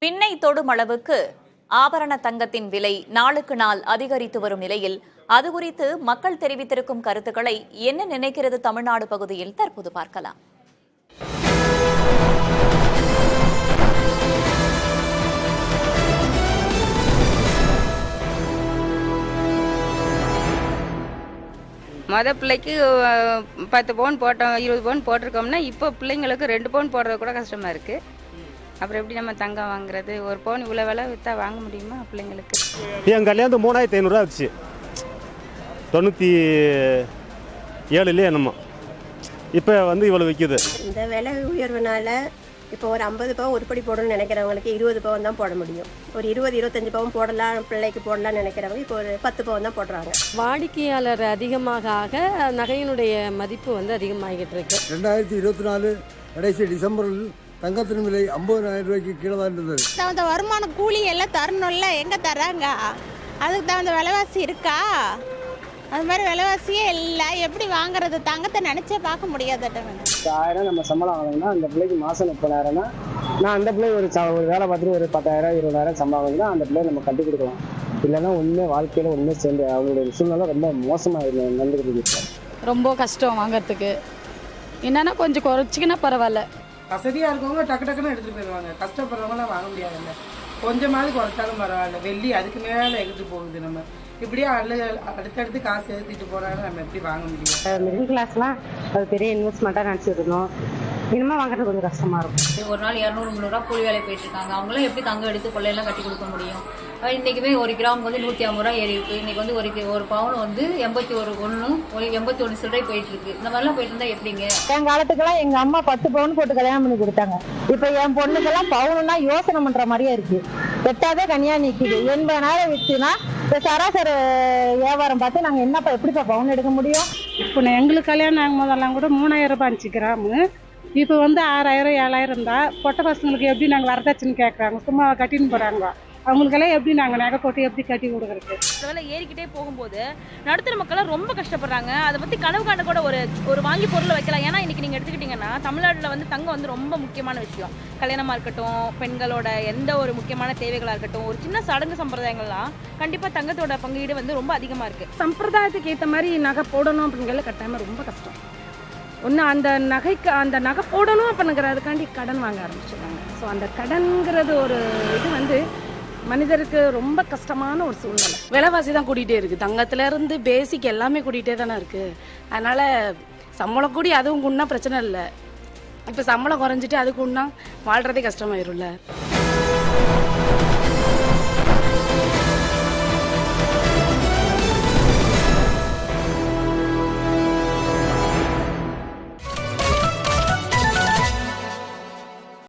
பின்னை தொடும் அளவுக்கு ஆபரண தங்கத்தின் விலை நாளுக்கு நாள் அதிகரித்து வரும் நிலையில் அது குறித்து மக்கள் தெரிவித்திருக்கும் கருத்துக்களை என்ன நினைக்கிறது தமிழ்நாடு பகுதியில் தற்போது பார்க்கலாம். பிள்ளைக்கு 10 பவுன் போட்டோம், 20 பவுன் போட்டிருக்கோம்னா இப்போ பிள்ளைங்களுக்கு 2 பவுன் போடுறது கூட கஷ்டமா இருக்கு. அப்புறம் எப்படி நம்ம தங்கம் வாங்குறது? ஒரு பவுன் இவ்வளோ விலை விற்றா வாங்க முடியுமா பிள்ளைங்களுக்கு? என் கல்யாணம் 3500 ஆச்சு, 97 என்னமோ. இப்போ இவ்வளோ விற்கிது. இந்த விலை உயர்வுனால இப்போ ஒரு 50 பவுன் உருப்படி போடணும்னு நினைக்கிறவங்களுக்கு 20 பவுன் தான் போட முடியும். ஒரு 20-25 பவுன் போடலாம், பிள்ளைக்கு போடலாம்னு நினைக்கிறவங்க இப்போ ஒரு 10 பவுன் தான் போடுறாங்க. வாடிக்கையாளர் அதிகமாக நகையினுடைய மதிப்பு அதிகமாகிட்டு இருக்கு. 2024 கடைசி டிசம்பரில் தங்கத்தின் விலை 50,000 ரூபாய்க்கு கீழே தான் இருந்தது. தகுந்த வருமான கூலி எல்லாம் தரணும்ல, எங்கே தராங்க? அதுக்கு தகுந்த விலைவாசி இருக்கா? அது மாதிரி விலைவாசியே இல்லை. எப்படி வாங்குறது? தங்கத்தை நினைச்சே பார்க்க முடியாது. 1000 நம்ம சம்பளம் வாங்கினா அந்த பிள்ளைக்கு மாதம் 30,000னா நான் அந்த பிள்ளை ஒரு வேலை பார்த்துட்டு ஒரு 10,000 20,000 சம்பளம் வாங்கினா அந்த பிள்ளை நம்ம கட்டி கொடுக்கலாம். இல்லைன்னா உண்மையாக வாழ்க்கையில் உண்மையை சேர்ந்து அவங்களுடைய சூழ்நிலை ரொம்ப மோசமாக நடந்துக்கிட்டு இருக்கு. ரொம்ப கஷ்டம் வாங்கிறதுக்கு. என்னன்னா கொஞ்சம் குறைச்சிக்கினா பரவாயில்ல. வசதியாக இருக்கவங்க டக்கு டக்குன்னு எடுத்துகிட்டு போயிடுவாங்க. கஷ்டப்படுறவங்களாம் வாங்க முடியாதுல்ல. கொஞ்சமாவது குறைச்சாலும் பரவாயில்ல. வெள்ளி அதுக்கு மேலே எடுத்துட்டு போகுது. நம்ம இப்படியே அடுத்தடுத்து காசு எடுத்துட்டு போறாங்க, நம்ம எப்படி வாங்க முடியும்? மிடில் கிளாஸ்லாம் அது பெரிய இன்வெஸ்ட்மெண்ட்டாக நினச்சிருந்தோம். இனிமேல் வாங்குறது கொஞ்சம் கஷ்டமா இருக்கும். ஒரு நாள் 200-300 கூலி வேலை போயிட்டு இருக்காங்க. அவங்களாம் எப்படி தங்கம் எடுத்து கொள்ளையெல்லாம் கட்டி கொடுக்க முடியும்? இன்னைக்குமே ஒரு கிராம் 150 ரூபா ஏறி இருக்கு. இன்னைக்கு ஒரு பவுன் 81 சில்லறை போயிட்டு இருக்கு. இந்த மாதிரிலாம் போயிட்டு இருந்தா எப்படிங்க? என் காலத்துக்கெல்லாம் எங்க அம்மா 10 பவுன் போட்டு கல்யாணம் பண்ணி கொடுத்தாங்க. இப்ப என் பொண்ணுக்கெல்லாம் பவுனுன்னா யோசனை பண்ற மாதிரியே இருக்கு. வெட்டாதே கனியா நிக்குது. 80,000 விற்றுனா இப்ப சராசரி வியாபாரம் பார்த்து நாங்க என்னப்பா எப்படிப்பா பவுன் எடுக்க முடியும்? இப்போ எங்களுக்கு கல்யாணம் ஆகும் போதெல்லாம் கூட 3,000 ரூபாய் 5 கிராமு. இப்போ 6,000 7,000 தான். பொட்டை பசங்களுக்கு எப்படி நாங்கள் வரதட்சணை கேட்குறாங்க, சும்மா கட்டின்னு போகிறாங்க. அவங்களுக்கெல்லாம் எப்படி நாங்கள் நகை போட்டு எப்படி கட்டி கொடுக்குறது? அதனால ஏறிக்கிட்டே போகும்போது நடுத்தர மக்கள்லாம் ரொம்ப கஷ்டப்படுறாங்க. அதை பற்றி கனவு காண்ட கூட ஒரு வாங்கி பொருளை வைக்கலாம். ஏன்னா இன்னைக்கு நீங்கள் எடுத்துக்கிட்டிங்கன்னா தமிழ்நாட்டில் தங்கம் ரொம்ப முக்கியமான விஷயம். கல்யாணமாக இருக்கட்டும், பெண்களோட எந்த ஒரு முக்கியமான தேவைகளாக இருக்கட்டும், ஒரு சின்ன சடங்கு சம்பிரதாயங்கள்லாம் கண்டிப்பாக தங்கத்தோட பங்கீடு ரொம்ப அதிகமாக இருக்குது. சம்பிரதாயத்துக்கு ஏற்ற மாதிரி நகை போடணும் அப்படிங்கிறது கட்டாயமாக ரொம்ப கஷ்டம். ஒன்று அந்த நகை போடணும் அப்படிங்கிறதுக்காண்டி கடன் வாங்க ஆரம்பிச்சிடுறாங்க. ஸோ அந்த கடன்கிறது ஒரு இது மனிதருக்கு ரொம்ப கஷ்டமான ஒரு சூழ்நிலை. விலைவாசி தான் கூட்டிகிட்டே இருக்குது. தங்கத்திலேருந்து பேசிக் எல்லாமே கூட்டிகிட்டே தானே இருக்குது. அதனால் சம்பளம் கூடி அதுவும் கூடனா பிரச்சனை இல்லை. இப்போ சம்பளம் குறைஞ்சிட்டு அதுக்கு ஒன்றா வாழ்கிறதே கஷ்டமாயிரும்ல.